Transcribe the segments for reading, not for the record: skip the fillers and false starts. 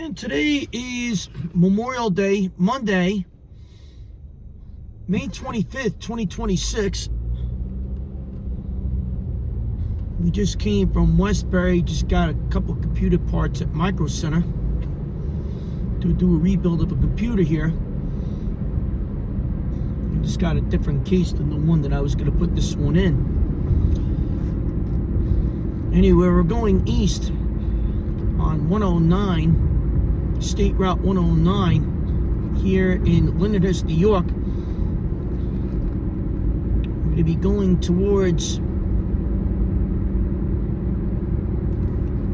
And today is Memorial Day, Monday, May 25th, 2026. We just came from Westbury, just got a couple of computer parts at Micro Center to do a rebuild of a computer here. I just got a different case than the one that I was going to put this one in. Anyway, we're going east on 109, State Route 109, here in Lindenhurst, New York. We're going to be going towards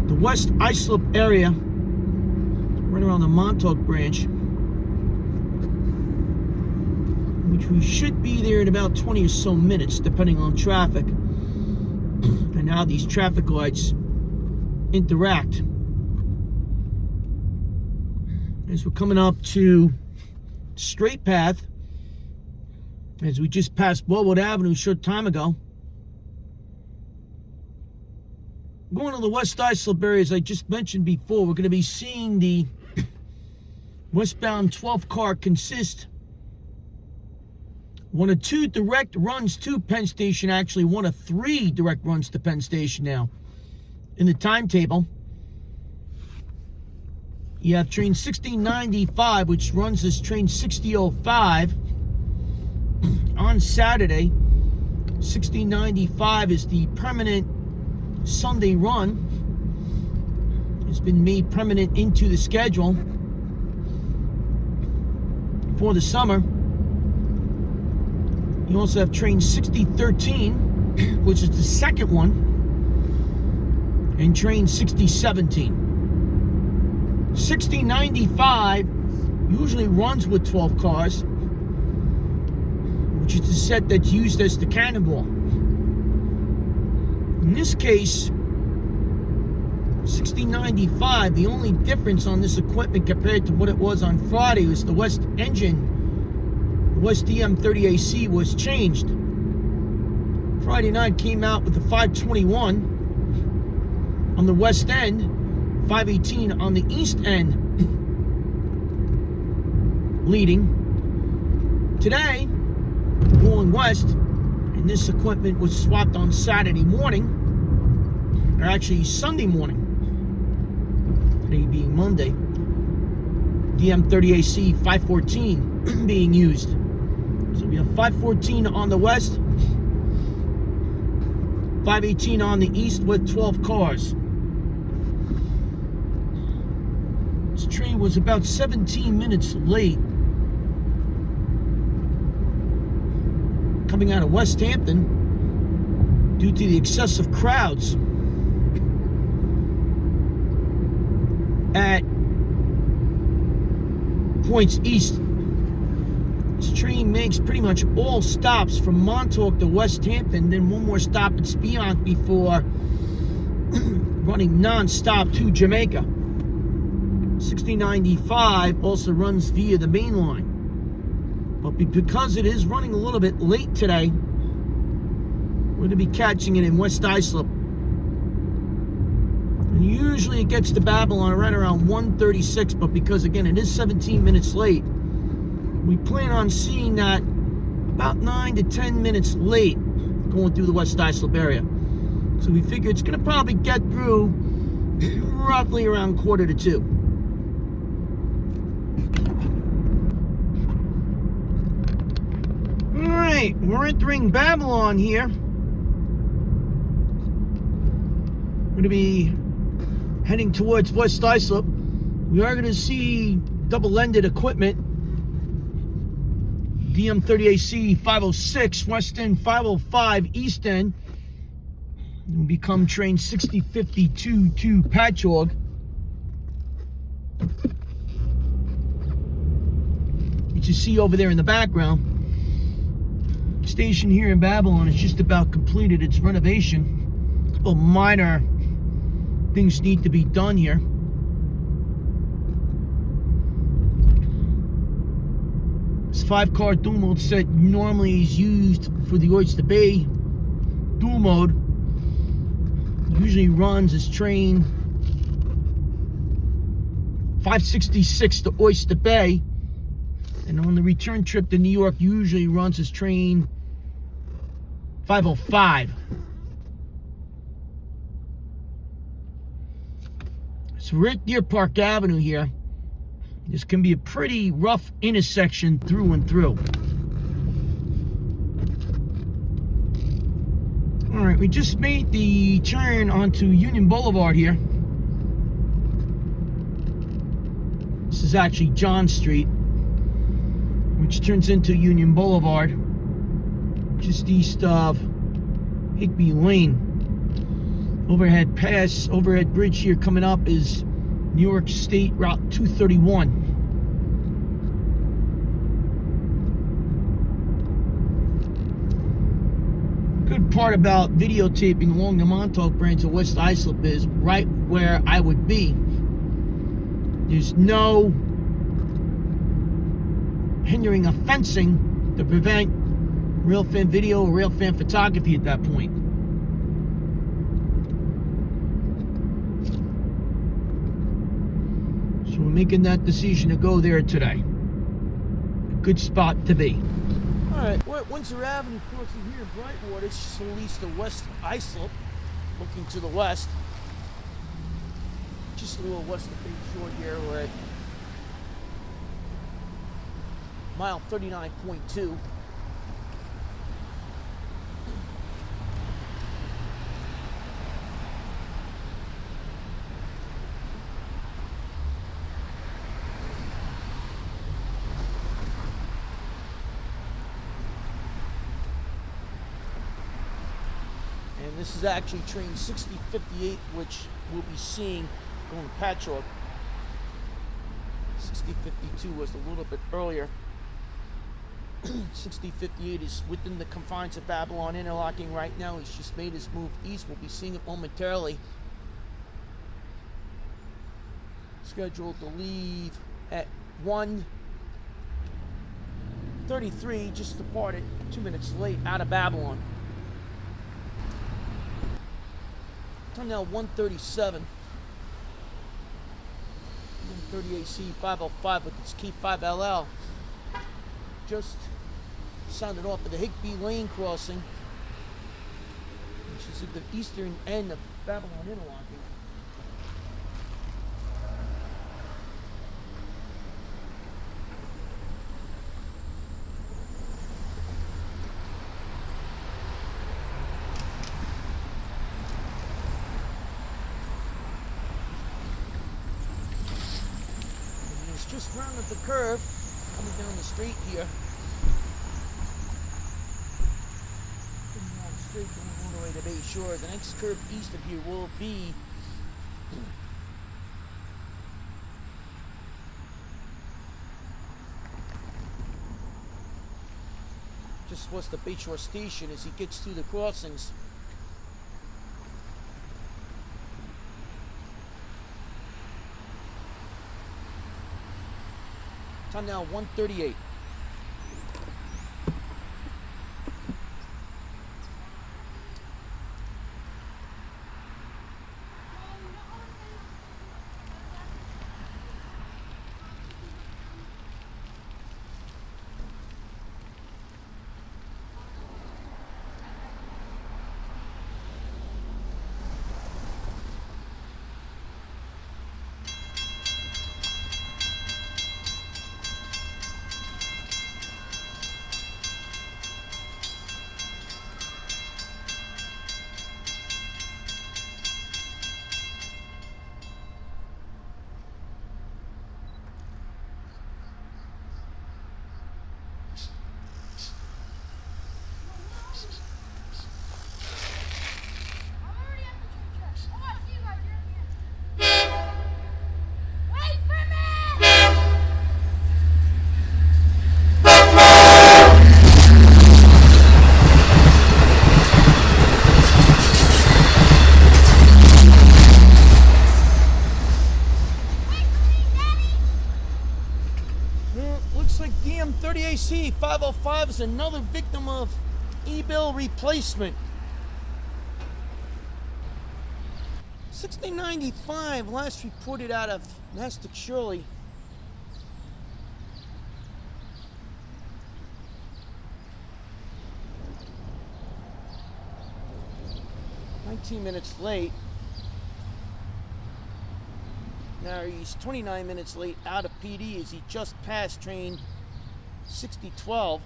the West Islip area, right around the Montauk branch, which we should be there in about 20 or so minutes, depending on traffic and how these traffic lights interact. As we're coming up to straight path, as we just passed Windsor Avenue a short time ago, going to the West Islip area, as I just mentioned before, we're going to be seeing the westbound 12 car consist one of two direct runs to Penn Station, actually one of three direct runs to Penn Station now in the timetable. You have train 1695, which runs as train 6005 on Saturday. 1695 is the permanent Sunday run. It's been made permanent into the schedule for the summer. You also have train 6013, which is the second one, and train 6017. 6095 usually runs with 12 cars, which is the set that's used as the cannonball. In this case, 6095, the only difference on this equipment compared to what it was on Friday was the West engine, the West DM30AC was changed. Friday night came out with the 521 on the west end, 518 on the east end leading. Today, going west, and this equipment was swapped on Saturday morning, or actually Sunday morning, today being Monday. DM30AC 514 being used. So we have 514 on the west, 518 on the east with 12 cars. This train was about 17 minutes late, coming out of West Hampton due to the excessive crowds at points east. This train makes pretty much all stops from Montauk to West Hampton, then one more stop at Speonk before running non-stop to Jamaica. 6095 also runs via the main line. But because it is running a little bit late today, we're going to be catching it in West Islip. And usually it gets to Babylon right around 1:36, but because again it is 17 minutes late, we plan on seeing that about 9 to 10 minutes late going through the West Islip area. So we figure it's going to probably get through roughly around 1:45. Alright, we're entering Babylon here. We're going to be heading towards West Islip. We are going to see double-ended equipment. DM30AC 506, West End 505, East End. Will become train 6052 to Patchogue. What you see over there in the background, station here in Babylon is just about completed its renovation. A couple minor things need to be done here. This 5-car dual mode set normally is used for the Oyster Bay dual mode. Usually runs as train 566 to Oyster Bay. And on the return trip to New York, usually runs his train 505. So we're at Deer Park Avenue here. This can be a pretty rough intersection through and through. All right, we just made the turn onto Union Boulevard here. This is actually John Street, which turns into Union Boulevard, just east of Higby Lane. Overhead bridge here coming up is New York State Route 231. Good part about videotaping along the Montauk branch of West Islip is right where I would be. There's no hindering of fencing to prevent real fan video or real fan photography at that point. So we're making that decision to go there today. A good spot to be. Alright, we're at Windsor Avenue crossing here in Brightwaters, just a little east of West Islip, looking to the west. Just a little west of Bay Shore here. We're at mile 39.2. And this is actually train 6058, which we'll be seeing going to Patchogue. 6052 was a little bit earlier. 6058 is within the confines of Babylon, interlocking right now. He's just made his move east. We'll be seeing it momentarily. Scheduled to leave at 1:33, just departed 2 minutes late out of Babylon. Time now 1:37. 130 AC 505 with its key 5LL. Just sounded off at the Higby Lane crossing, which is at the eastern end of Babylon interlocking. Just rounded the curve, coming down the street here. Coming down the street, going all the way to Bay Shore. The next curve east of here will be just west of Bay Shore Station as he gets through the crossings. Time now 1:38. AC 505 is another victim of e-bill replacement. 6095, last reported out of Mastic Shirley. Minutes late. Now he's 29 minutes late out of PD as he just passed train 6012.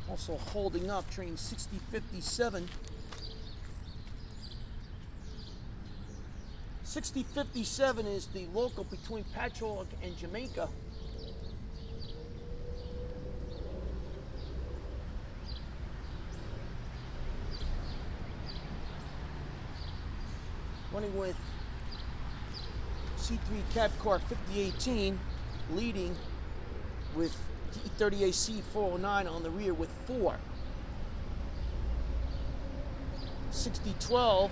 Also holding up train 6057. 6057 is the local between Patchogue and Jamaica. Running with C3 cab car 5018, leading with T30AC 409 on the rear with 4. 6012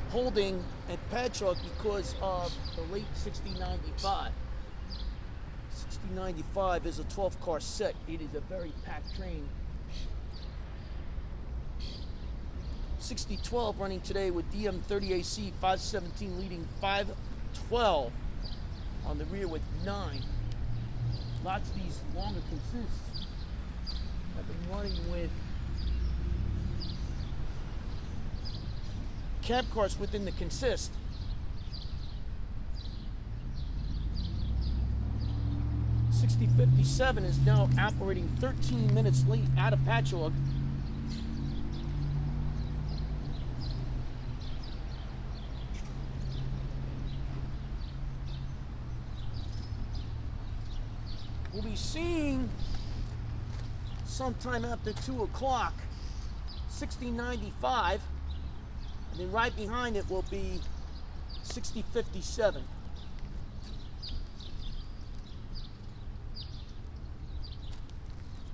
holding at Patchogue because of the late 6095. 6095 is a 12 car set. It is a very packed train. 6012 running today with DM30AC 517 leading 512 on the rear with 9. Lots of these longer consists have been running with cab cars within the consist. .6057 is now operating 13 minutes late out of Patchogue. We'll be seeing sometime after 2 o'clock 6095, and then right behind it will be 6057.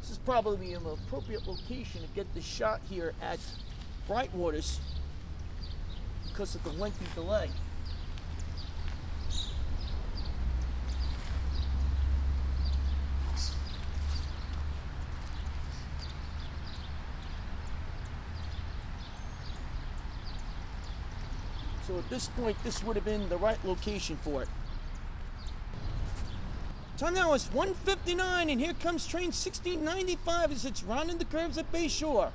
This is probably an appropriate location to get the shot here at Brightwaters because of the lengthy delay. So at this point, this would have been the right location for it. Time now is 1:59, and here comes train 6095 as it's rounding the curves at Bayshore.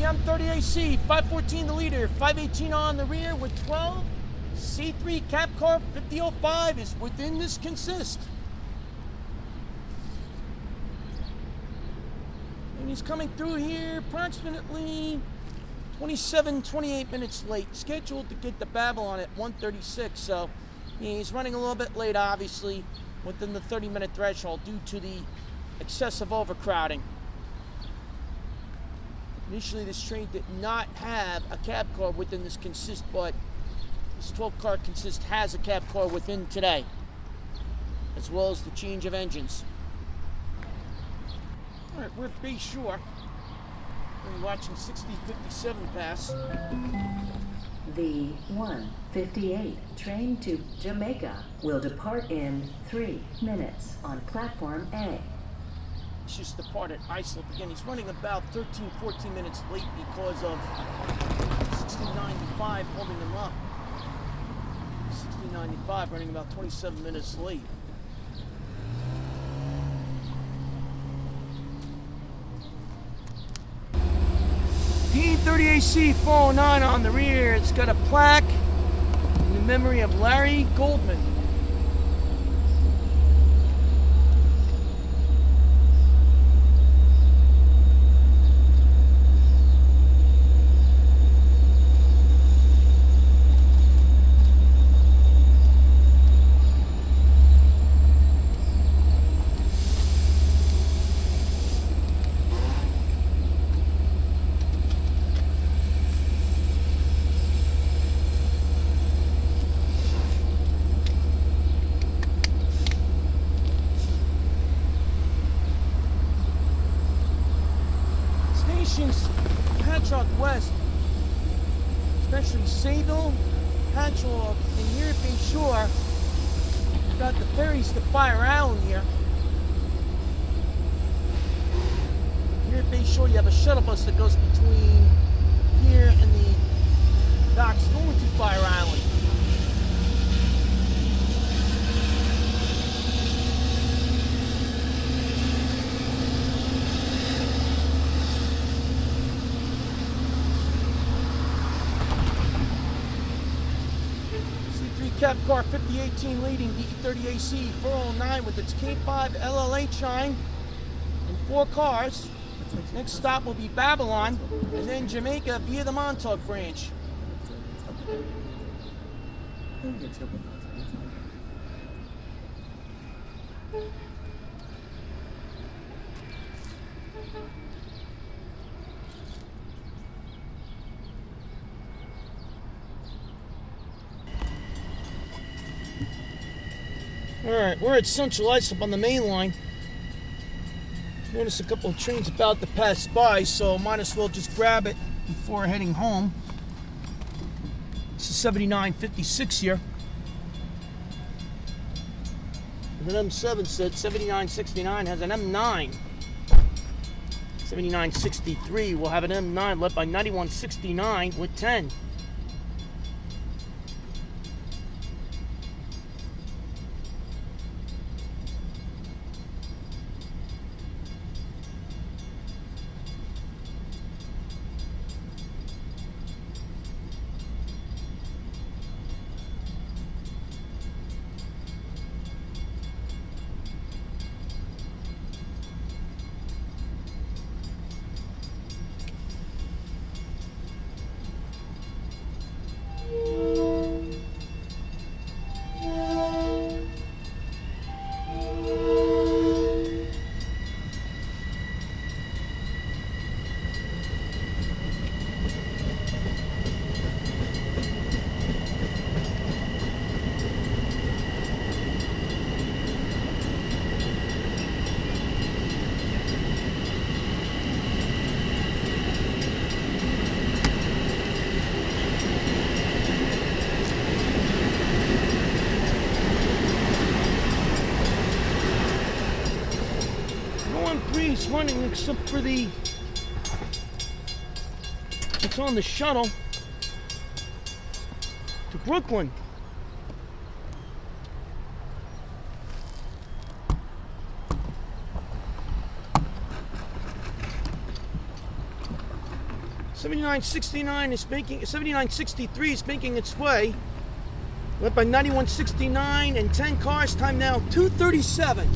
DM30AC 514 the leader, 518 on the rear with 12. C3 cab car 5005 is within this consist. And he's coming through here approximately 28 minutes late. Scheduled to get the Babylon at 1:36, so he's running a little bit late, obviously, within the 30-minute threshold due to the excessive overcrowding. Initially, this train did not have a cab car within this consist, but this 12-car consist has a cab car within today, as well as the change of engines. All right, we're at Bayshore. We're watching 6057 pass. The 158 train to Jamaica will depart in 3 minutes on platform A. It's just departed Islip again. He's running about 13-14 minutes late because of 6095 holding him up. 6095 running about 27 minutes late. P30AC 409 on the rear. It's got a plaque in the memory of Larry Goldman. Patchogue West, especially Sayville, Patchogue, and here at Bay Shore, we've got the ferries to Fire Island here. Here at Bay Shore, you have a shuttle bus that goes between here and the docks going to Fire Island. Cab car 5018 leading D30AC 409 with its K5 LLA chime and 4 cars. Next stop will be Babylon and then Jamaica via the Montauk branch. Alright, we're at Central Islip on the main line. Notice a couple of trains about to pass by, so might as well just grab it before heading home. It's a 7956 here. With an M7 set, 7969 has an M9. 7963 will have an M9 led by 9169 with 10. Running except for it's on the shuttle to Brooklyn. $79.69 is making $79.63 is making its way. Led by 91.69 and 10 cars. Time now 2:37.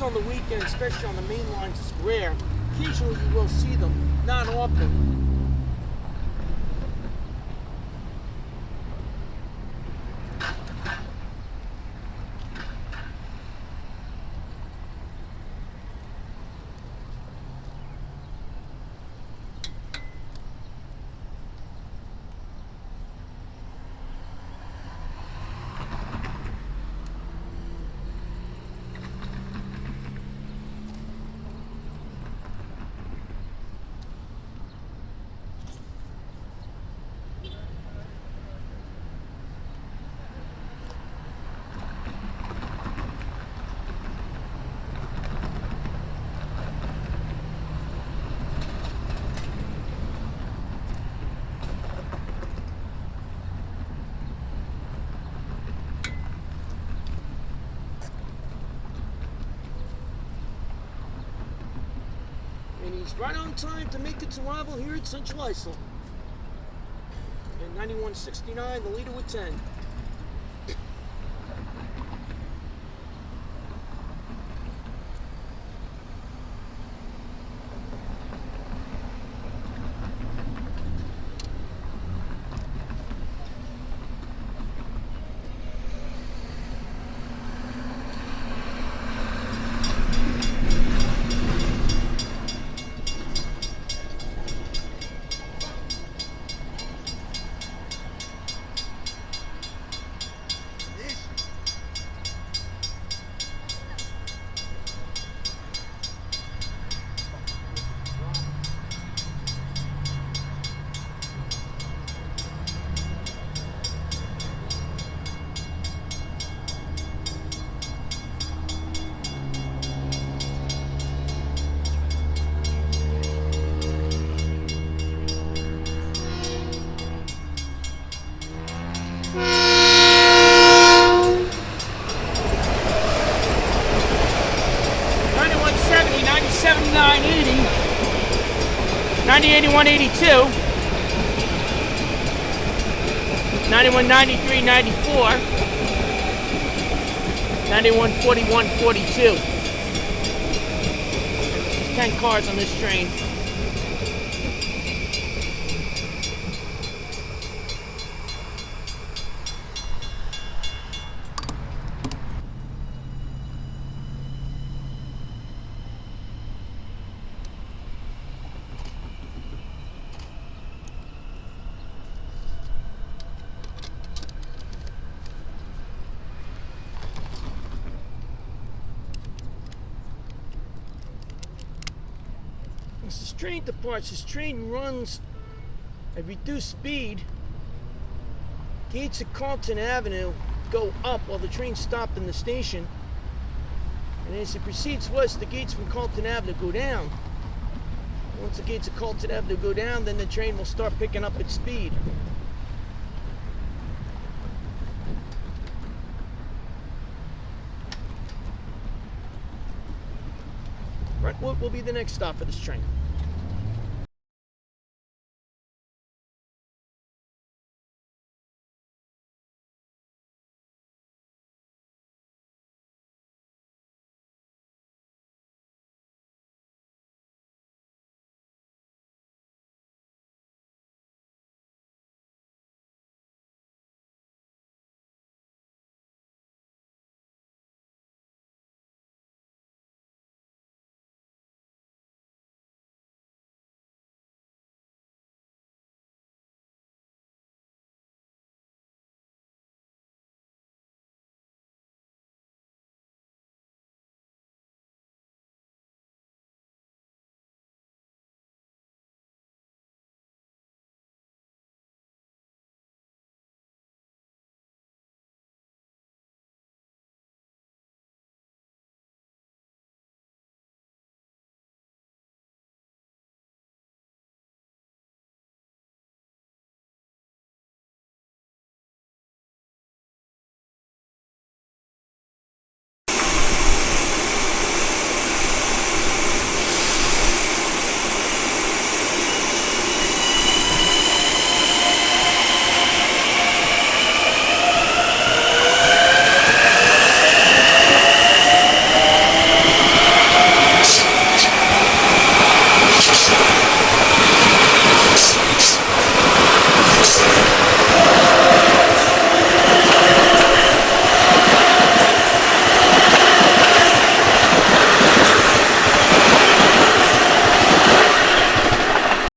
On the weekend, especially on the main lines, is rare. Occasionally you will see them, not often. Right on time to make its arrival here at Central Islip. And 91.69, the leader with 10. $97.980, $90.81.82, $91.93.94, $91.41.42. There's 10 cars on this train. As this train departs, this train runs at reduced speed. Gates at Carlton Avenue go up while the train's stopped in the station. And as it proceeds west, the gates from Carlton Avenue go down. Once the gates of Carlton Avenue go down, then the train will start picking up its speed. Brightwaters will be the next stop for this train.